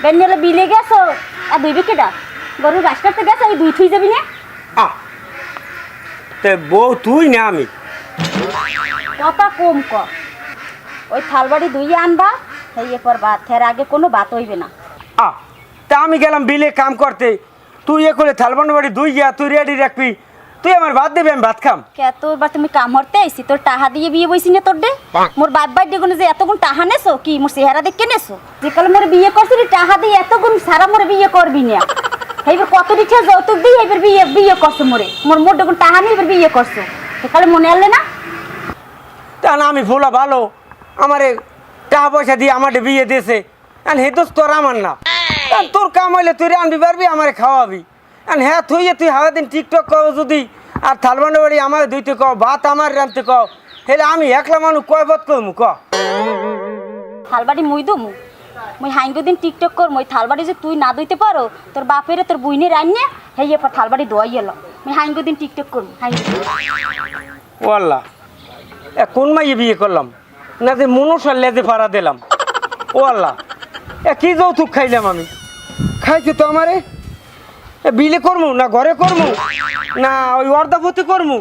বেনিয়ালে বিলে গেছো আর দুই বিকেটা গরু ঘাস কাটতে গেছো এই দুই থুই যাবি না তে বউ তুই না আমি কথা কম ক ওই থালবাড়ি দুই আনবা সেই এরপর ভাত এর আগে কোনো ভাত হইবে না তা আমি গেলাম বিলে কাম করতে তুই এ করে থালবান বাড়ি দুই গিয়া তুই রেডি রাখবি তুই আমার ভাত দেবে আমি ভাত খাম কে তো এবার তুমি কাম হরতে আইছি তোর টাহা দিয়ে বিয়ে বইছি না তোর দে মোর বাপ বাই দেগুনে যে এতগুণ টাহা নেছো কি মোর চেহারা দেখে নেছো যে কাল মোর বিয়ে করছিলি টাহা দিয়ে এতগুণ সারা মোর বিয়ে করবি না এইবার কত দিচ্ছে যৌতুক দিয়ে এবার বিয়ে করছো মোর মোর দেখুন টাহা নিয়ে এবার বিয়ে করছো সেকালে মনে আনলে না তা না আমি ভোলা ভালো আমারে টাকা পয়সা দিয়ে আমার বিয়ে দিয়েছে আর হে দোষ তোর আমার না তোর কাম হইলে তুই রানবি পারবি আমারে খাওয়াবি আর হ্যাঁ তুই হাওয়া দিন টিকটক কও যদি আর থালবান্ড বাড়ি আমার দুইতে কও ভাত আমার রানতে কও হেলে আমি একলা মানুষ কয় বোধ করমু ক থালবাড়ি মুই দমু মুই হাইঙ্গো দিন টিকটক কর মই থালবাড়ি যে তুই না দইতে পারো তোর বাপেরে তোর বুইনে রান্নে হেই এরপর থালবাড়ি দোয়াই এলো মুই হাইঙ্গো দিন টিকটক করবো ও আল্লাহ কোন মাইয়ে বিয়ে করলাম না যে মনুষ্যের লেজে ভাড়া দিলাম ও আল্লাহ কি যৌতুক খাইলাম আমি খাইছি তো আমারে বিলে করমু না ঘরে করমু না ওই অর্ধাপতি করমু